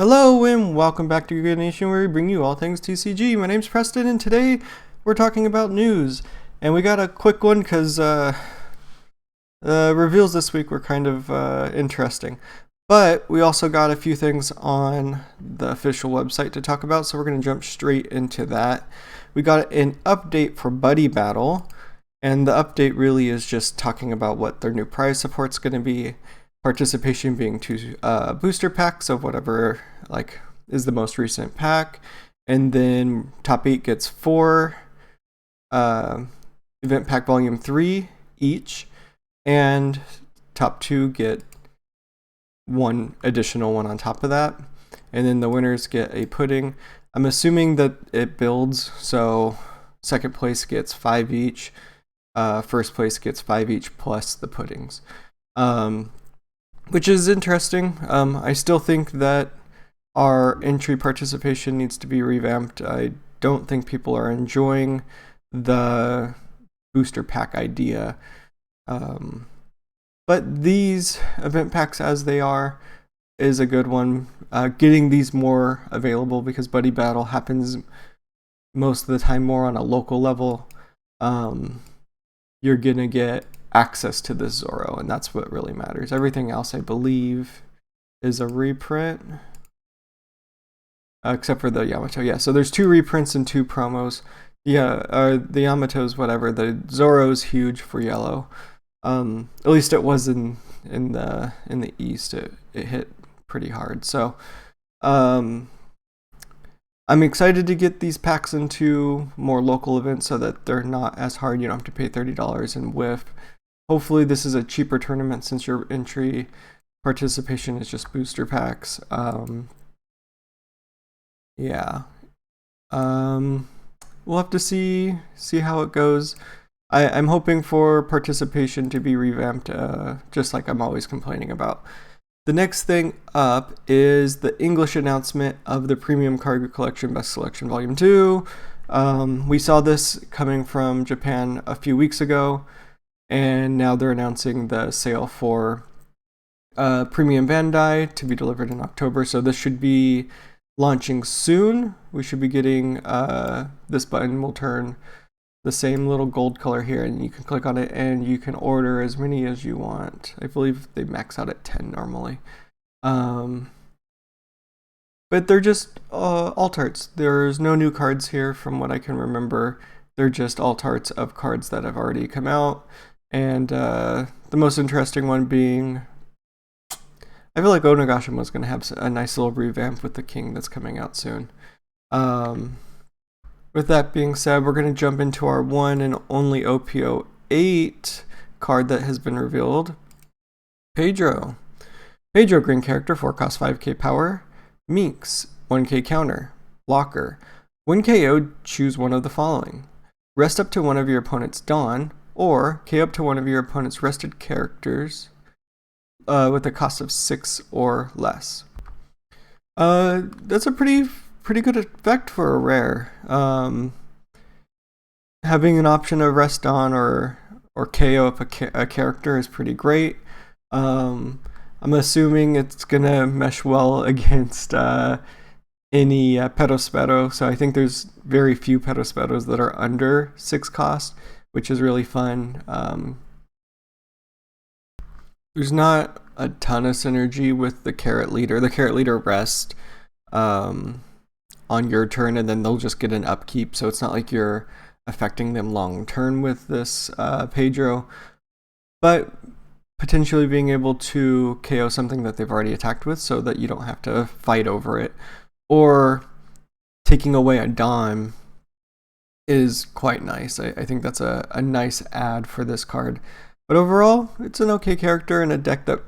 Hello and welcome back to Good Nation, where we bring you all things TCG. My name's Preston and today we're talking about news. And we got a quick one because reveals this week were kind of interesting. But we also got a few things on the official website to talk about, so we're going to jump straight into that. We got an update for Buddy Battle, and the update really is just talking about what their new prize support's going to be. Participation being 2 booster packs of whatever is the most recent pack, and then top 8 gets 4 event pack volume 3 each, and top 2 get 1 additional one on top of that, and then the winners get a pudding. I'm assuming that it builds, so second place gets 5 each, first place gets 5 each plus the puddings. Which is interesting. I still think that our entry participation needs to be revamped. I don't think people are enjoying the booster pack idea. But these event packs as they are is a good one. Getting these more available, because Buddy Battle happens most of the time more on a local level. You're going to get access to this Zoro, and that's what really matters. Everything else, I believe, is a reprint, except for the Yamato. Yeah, so there's 2 reprints and 2 promos. Yeah, the Yamato's whatever. The Zoro's huge for yellow. At least it was in the East. It hit pretty hard. So I'm excited to get these packs into more local events so that they're not as hard. You don't have to pay $30 and whiff. Hopefully this is a cheaper tournament since your entry participation is just booster packs. Yeah. We'll have to see how it goes. I'm hoping for participation to be revamped, just like I'm always complaining about. The next thing up is the English announcement of the Premium Card Collection Best Selection Volume 2. We saw this coming from Japan a few weeks ago, and now they're announcing the sale for Premium Bandai to be delivered in October. So this should be launching soon. We should be getting this button will turn the same little gold color here, and you can click on it and you can order as many as you want. I believe they max out at 10 normally. But they're just alt arts. There's no new cards here from what I can remember. They're just alt arts of cards that have already come out. And the most interesting one being, I feel like Onagashima was going to have a nice little revamp with the King that's coming out soon. With that being said, we're going to jump into our one and only OPO8 card that has been revealed. Pedro. Pedro, green character, 4 cost 5k power. Minx, 1k counter. Blocker. When KO'd, choose one of the following. Rest up to one of your opponent's Dawn, or KO up to one of your opponent's rested characters with a cost of 6 or less. That's a pretty good effect for a rare. Having an option of rest on or KO up a character is pretty great. I'm assuming it's gonna mesh well against any Perospero, so I think there's very few Perosperos that are under 6 cost, which is really fun. There's not a ton of synergy with the Carrot Leader. The Carrot Leader rest on your turn, and then they'll just get an upkeep, so it's not like you're affecting them long term with this Pedro. But potentially being able to KO something that they've already attacked with so that you don't have to fight over it, or taking away a Dawn is quite nice. I think that's a nice add for this card. But overall, it's an okay character in a deck that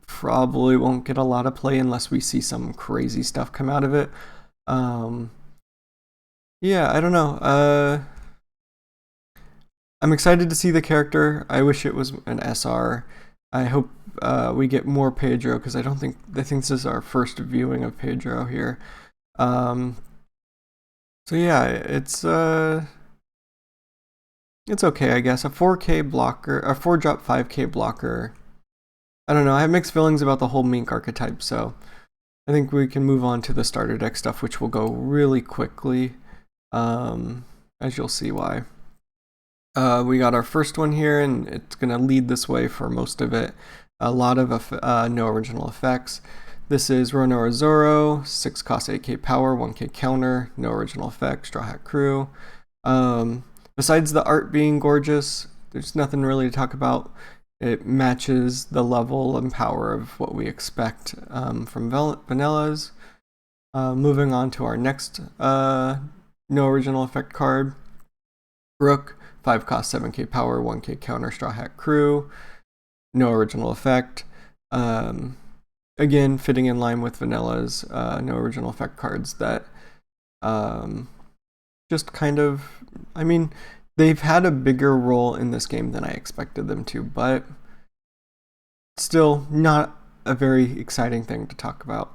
probably won't get a lot of play unless we see some crazy stuff come out of it. Yeah, I don't know. I'm excited to see the character. I wish it was an SR. I hope we get more Pedro, because I think this is our first viewing of Pedro here. So yeah, it's okay, I guess. A 4k blocker, a 4-drop 5k blocker. I don't know, I have mixed feelings about the whole Mink archetype, so I think we can move on to the starter deck stuff, which will go really quickly, as you'll see why. We got our first one here, and it's going to lead this way for most of it. A lot of no original effects. This is Roro Zoro, 6 cost 8k power, 1k counter, no original effect, Straw Hat Crew. Besides the art being gorgeous, there's nothing really to talk about. It matches the level and power of what we expect from vanillas. Moving on to our next no original effect card. Rook, 5 cost 7k power, 1k counter, Straw Hat Crew. No original effect. Again, fitting in line with vanilla's no original effect cards that just kind of, I mean, they've had a bigger role in this game than I expected them to, but still not a very exciting thing to talk about.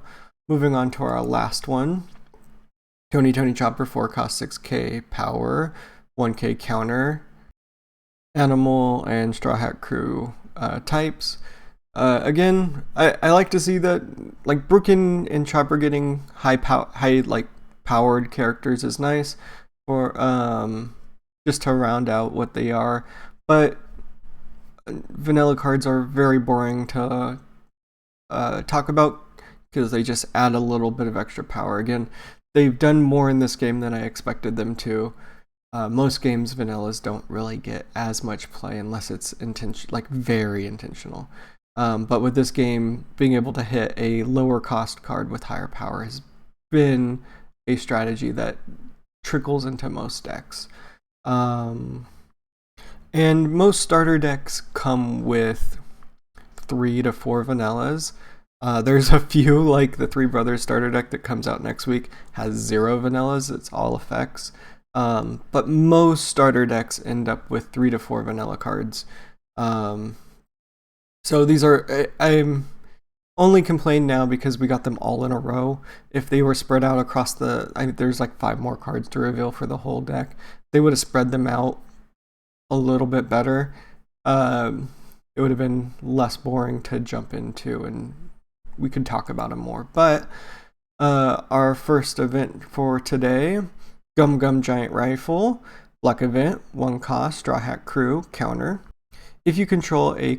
Moving on to our last one. Tony Chopper, 4 cost 6k power, 1k counter, animal, and Straw Hat Crew types. Again, I like to see that, like, Brook and Chopper getting high powered characters is nice for just to round out what they are, but vanilla cards are very boring to talk about because they just add a little bit of extra power. Again, they've done more in this game than I expected them to. Most games, vanillas don't really get as much play unless it's very intentional. But with this game, being able to hit a lower cost card with higher power has been a strategy that trickles into most decks. And most starter decks come with 3 to 4 vanillas. There's a few, like the Three Brothers starter deck that comes out next week, has 0 vanillas. It's all effects. But most starter decks end up with 3 to 4 vanilla cards. So these are, I'm only complain now because we got them all in a row. If they were spread out across there's like 5 more cards to reveal for the whole deck. They would have spread them out a little bit better. It would have been less boring to jump into, and we could talk about them more. But our first event for today, Gum Gum Giant Rifle, Black event, 1 cost, Straw Hat Crew, counter. If you control a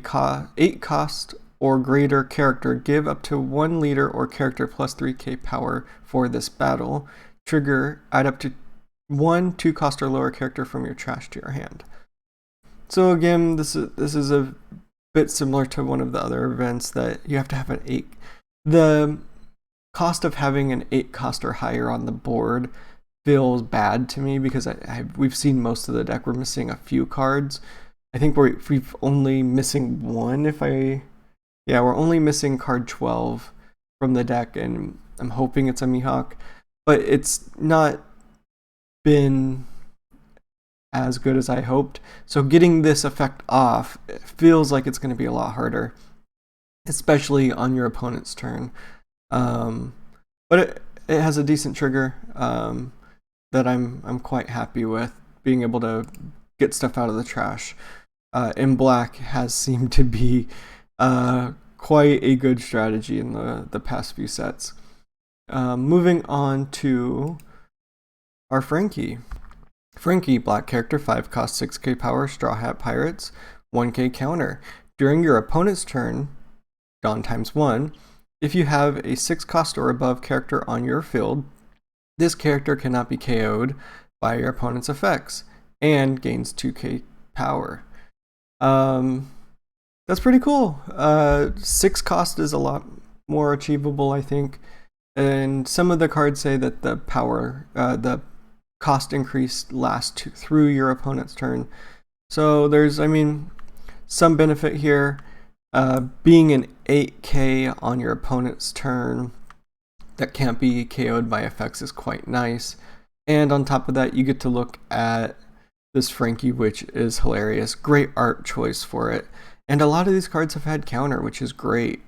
8 cost or greater character, give up to 1 leader or character plus 3k power for this battle. Trigger, add up to 1 2 cost or lower character from your trash to your hand. So again, this is a bit similar to one of the other events that you have to have an 8. The cost of having an 8 cost or higher on the board feels bad to me because we've seen most of the deck. We're missing a few cards. I think we've only missing 1. We're only missing card 12 from the deck, and I'm hoping it's a Mihawk, but it's not been as good as I hoped. So getting this effect off, it feels like it's going to be a lot harder, especially on your opponent's turn. But it has a decent trigger that I'm quite happy with, being able to get stuff out of the trash. In black has seemed to be quite a good strategy in the past few sets. Moving on to our Frankie. Frankie, black character, 5 cost 6k power, Straw Hat Pirates, 1k counter. During your opponent's turn, Dawn ×1, if you have a 6 cost or above character on your field, this character cannot be KO'd by your opponent's effects and gains 2k power. That's pretty cool. 6 cost is a lot more achievable, I think. And some of the cards say that the cost increase lasts through your opponent's turn. So there's, some benefit here. Being an 8k on your opponent's turn that can't be KO'd by effects is quite nice. And on top of that, you get to look at this Frankie, which is hilarious. Great art choice for it. And a lot of these cards have had counter, which is great.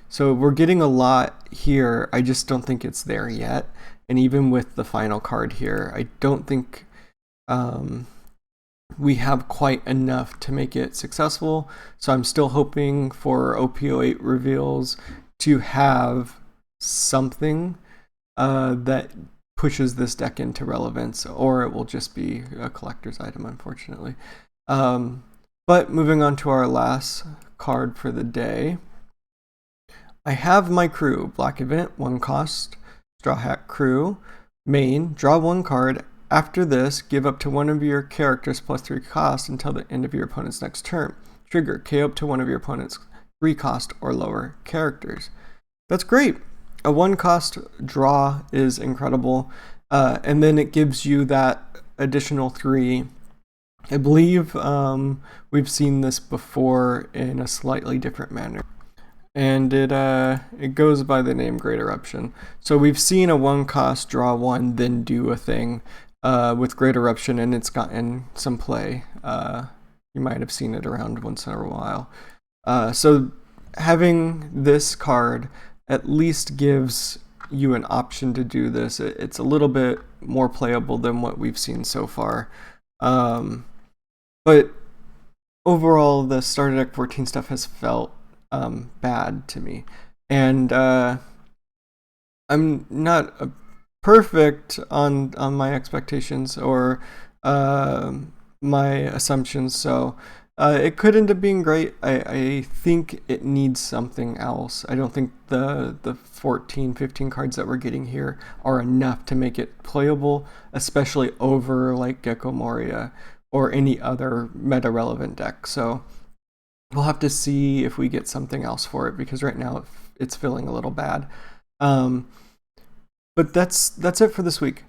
So we're getting a lot here. I just don't think it's there yet. And even with the final card here, I don't think we have quite enough to make it successful. So I'm still hoping for OP08 reveals to have something that pushes this deck into relevance, or it will just be a collector's item, unfortunately. But moving on to our last card for the day, I have my crew. Black event, 1 cost, Straw Hat Crew, main, draw 1 card. After this, give up to one of your characters plus 3 cost until the end of your opponent's next turn. Trigger, KO up to one of your opponent's 3 cost or lower characters. That's great. A 1 cost draw is incredible, and then it gives you that additional 3. I believe we've seen this before in a slightly different manner, and it goes by the name Great Eruption. So we've seen a 1 cost draw 1, then do a thing with Great Eruption, and it's gotten some play. You might have seen it around once in a while. So having this card at least gives you an option to do this. It's a little bit more playable than what we've seen so far. But overall, the starter deck 14 stuff has felt bad to me. And I'm not perfect on my expectations or my assumptions, so it could end up being great. I think it needs something else. I don't think the 14, 15 cards that we're getting here are enough to make it playable, especially over like Gecko Moria or any other meta-relevant deck. So we'll have to see if we get something else for it, because right now it's feeling a little bad. But that's it for this week.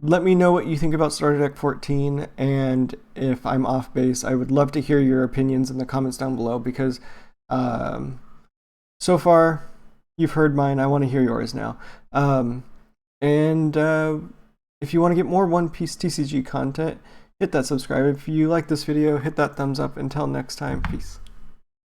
Let me know what you think about Starter Deck 14, and if I'm off base, I would love to hear your opinions in the comments down below, because so far you've heard mine. I want to hear yours now. And if you want to get more One Piece TCG content, hit that subscribe. If you like this video, hit that thumbs up. Until next time, peace.